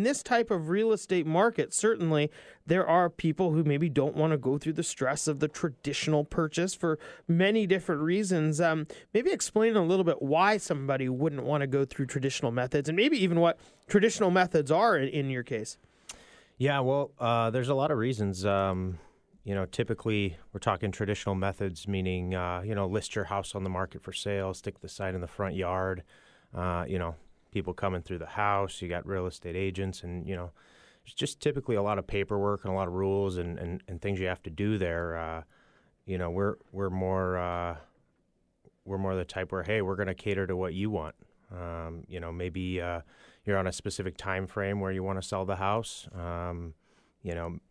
in this type of real estate market, certainly there are people who maybe don't want to go through the stress of the traditional purchase for many different reasons. Maybe explain a little bit why somebody wouldn't want to go through traditional methods, and maybe even what traditional methods are in your case. Yeah, well, there's a lot of reasons. Typically we're talking traditional methods, meaning, list your house on the market for sale, stick the sign in the front yard, people coming through the house, you got real estate agents, and, it's just typically a lot of paperwork and a lot of rules and things you have to do there. We're more the type where, hey, we're going to cater to what you want. Maybe you're on a specific time frame where you want to sell the house.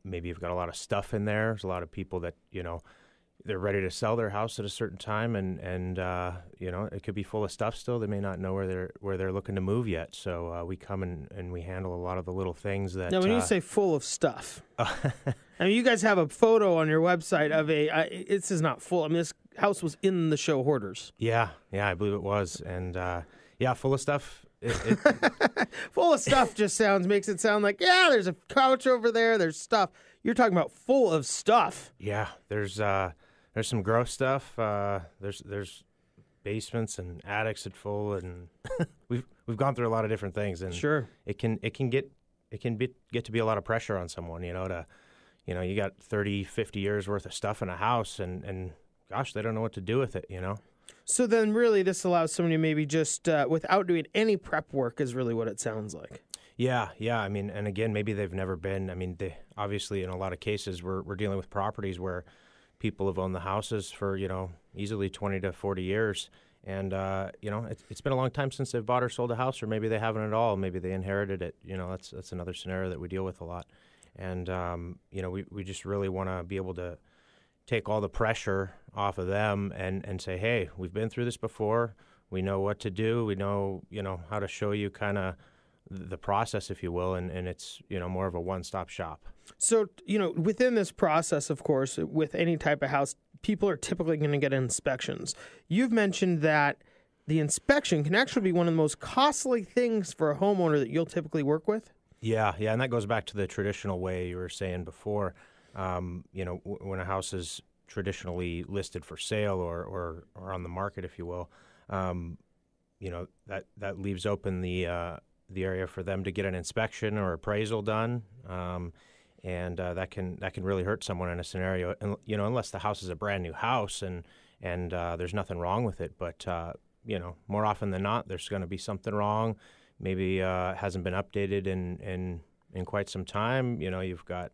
Maybe you've got a lot of stuff in there. There's a lot of people that, they're ready to sell their house at a certain time, and it could be full of stuff still. They may not know where they're looking to move yet. So we come and we handle a lot of the little things that. Now, when you say full of stuff, I mean, you guys have a photo on your website of this is not full. I mean, this house was in the show Hoarders. Yeah, I believe it was, and full of stuff. Full of stuff just makes it sound like, there's a couch over there, there's stuff. You're talking about full of stuff. Yeah, there's some gross stuff. There's basements and attics that full, and we've gone through a lot of different things, and sure, it can get to be a lot of pressure on someone. You got 30, 50 years worth of stuff in a house, and gosh, they don't know what to do with it. So then really this allows somebody maybe just without doing any prep work is really what it sounds like. Yeah. I mean, and again, maybe they've never been. I mean, they obviously in a lot of cases we're dealing with properties where people have owned the houses for, easily 20 to 40 years. And, it's been a long time since they've bought or sold a house, or maybe they haven't at all. Maybe they inherited it. That's another scenario that we deal with a lot. And, we just really want to be able to take all the pressure off of them and say, hey, we've been through this before. We know what to do. We know, how to show you kind of the process, if you will, and it's, more of a one-stop shop. So, within this process, of course, with any type of house, people are typically going to get inspections. You've mentioned that the inspection can actually be one of the most costly things for a homeowner that you'll typically work with? Yeah, and that goes back to the traditional way you were saying before. When a house is traditionally listed for sale or on the market, if you will, that leaves open the area for them to get an inspection or appraisal done, and that can really hurt someone in a scenario. And unless the house is a brand new house and there's nothing wrong with it, but more often than not, there's going to be something wrong. Maybe it hasn't been updated in quite some time. You've got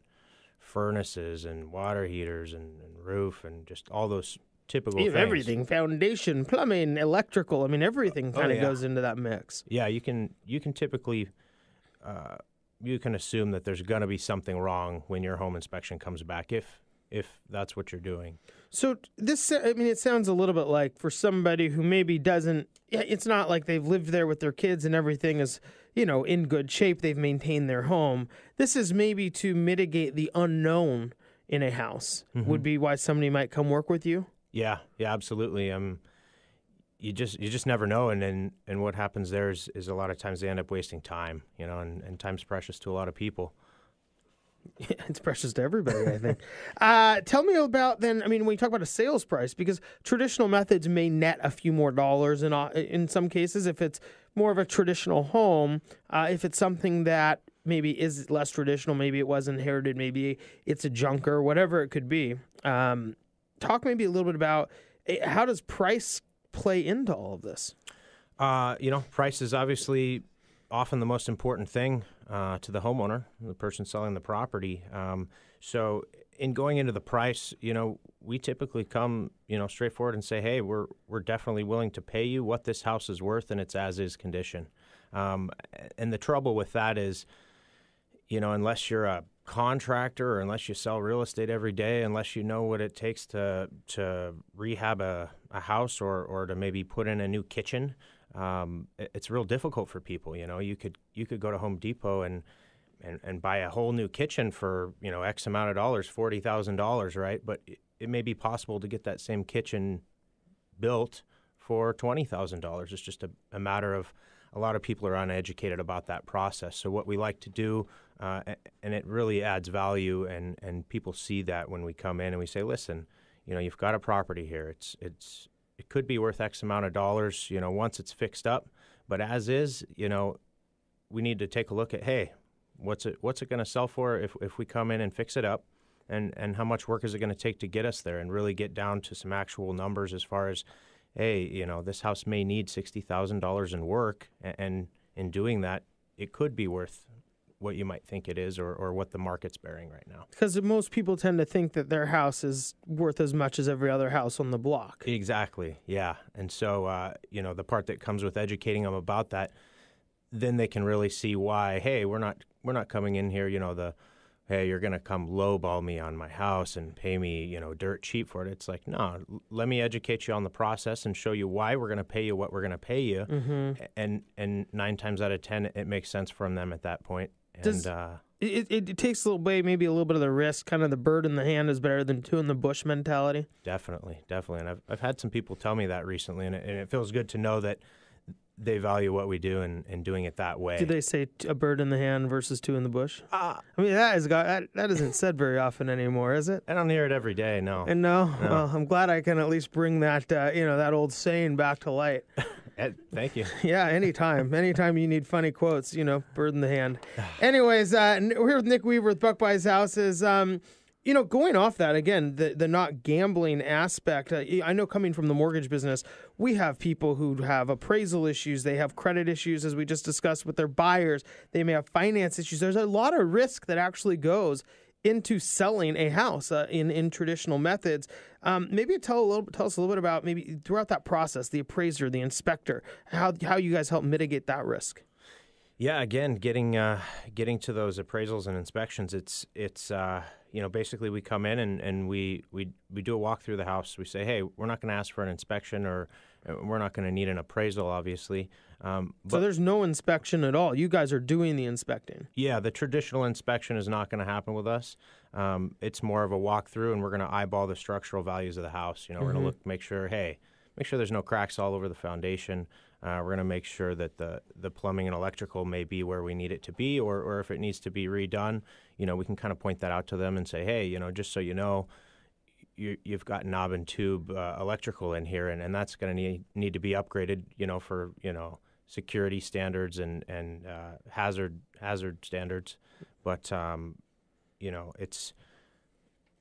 furnaces and water heaters and roof and just all those typical things. Everything, foundation, plumbing, electrical. I mean, everything kind of goes into that mix. Yeah, you can typically you can assume that there's going to be something wrong when your home inspection comes back if that's what you're doing. So it sounds a little bit like for somebody who maybe doesn't, it's not like they've lived there with their kids and everything is, in good shape. They've maintained their home. This is maybe to mitigate the unknown in a house. Mm-hmm. Would be why somebody might come work with you. Yeah, absolutely. You just never know, and what happens there is a lot of times they end up wasting time, and time's precious to a lot of people. Yeah, it's precious to everybody, I think. Tell me about then, when you talk about a sales price, because traditional methods may net a few more dollars in some cases if it's more of a traditional home. If it's something that maybe is less traditional, maybe it was inherited, maybe it's a junker, whatever it could be. Talk maybe a little bit about how does price play into all of this? Price is obviously often the most important thing to the homeowner, the person selling the property. So in going into the price, we typically come, straightforward and say, hey, we're definitely willing to pay you what this house is worth in its as-is condition. And the trouble with that is, unless you're a contractor or unless you sell real estate every day, unless you know what it takes to rehab a house or to maybe put in a new kitchen, it's real difficult for people. You could go to Home Depot and buy a whole new kitchen for X amount of dollars, $40,000, right? But it may be possible to get that same kitchen built for $20,000. It's just a matter of a lot of people are uneducated about that process. So what we like to do, and it really adds value, and people see that when we come in and we say, listen, you've got a property here. It could be worth X amount of dollars, once it's fixed up. But as is, we need to take a look at, hey, what's it going to sell for if we come in and fix it up, and how much work is it going to take to get us there, and really get down to some actual numbers as far as, hey, this house may need $60,000 in work, and in doing that, it could be worth what you might think it is, or what the market's bearing right now. Because most people tend to think that their house is worth as much as every other house on the block. Exactly, yeah. And so, the part that comes with educating them about that, then they can really see why, hey, we're not coming in here, hey, you're going to come lowball me on my house and pay me, dirt cheap for it. It's like, no, let me educate you on the process and show you why we're going to pay you what we're going to pay you. Mm-hmm. And 9 times out of 10, it makes sense from them at that point. And it takes maybe a little bit of the risk, kind of the bird in the hand is better than two in the bush mentality. Definitely. And I've had some people tell me that recently, and it feels good to know that they value what we do and doing it that way. Do they say a bird in the hand versus two in the bush? I mean, that isn't said very often anymore, is it? I don't hear it every day, no. And no? Well, I'm glad I can at least bring that, that old saying back to light. Thank you. Yeah, anytime. Anytime you need funny quotes, bird in the hand. Anyways, we're here with Nick Weaver with Buck Buys Houses. Going off that, again, the not gambling aspect, I know coming from the mortgage business, we have people who have appraisal issues. They have credit issues, as we just discussed, with their buyers. They may have finance issues. There's a lot of risk that actually goes into selling a house in traditional methods. Maybe tell us a little bit about maybe throughout that process, the appraiser, the inspector, how you guys help mitigate that risk. Yeah, again, getting to those appraisals and inspections, it's basically we come in and we do a walk through the house. We say, hey, we're not going to ask for an inspection, or we're not going to need an appraisal, obviously. So there's no inspection at all. You guys are doing the inspecting. Yeah, the traditional inspection is not going to happen with us. It's more of a walkthrough, and we're going to eyeball the structural values of the house. We're going to make sure there's no cracks all over the foundation. We're going to make sure that the plumbing and electrical may be where we need it to be, or if it needs to be redone, we can kind of point that out to them and say, hey, just so you know, you've got knob and tube electrical in here, and that's going to need to be upgraded, for security standards and hazard standards. But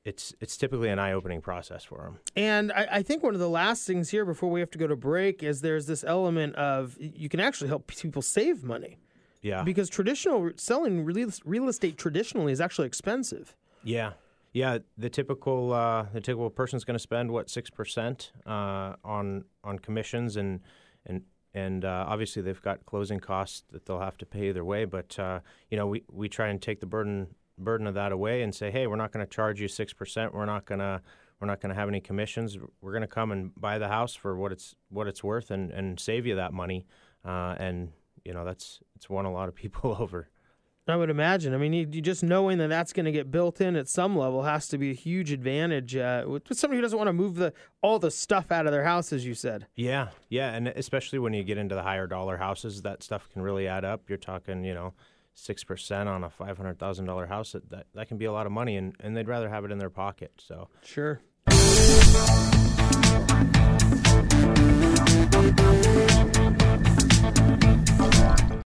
it's typically an eye-opening process for them. And I think one of the last things here before we have to go to break is there's this element of you can actually help people save money. Yeah. Because selling real estate traditionally is actually expensive. Yeah. Yeah, the typical person's going to spend 6% on commissions, and obviously they've got closing costs that they'll have to pay either way. But we try and take the burden of that away and say, hey, we're not going to charge you 6%. We're not going to have any commissions. We're going to come and buy the house for what it's worth and save you that money. And it's won a lot of people over. I would imagine. I mean, you just knowing that that's going to get built in at some level has to be a huge advantage with somebody who doesn't want to move all the stuff out of their house, as you said. Yeah, and especially when you get into the higher dollar houses, that stuff can really add up. You're talking, 6% on a $500,000 house. That can be a lot of money, and they'd rather have it in their pocket. So sure.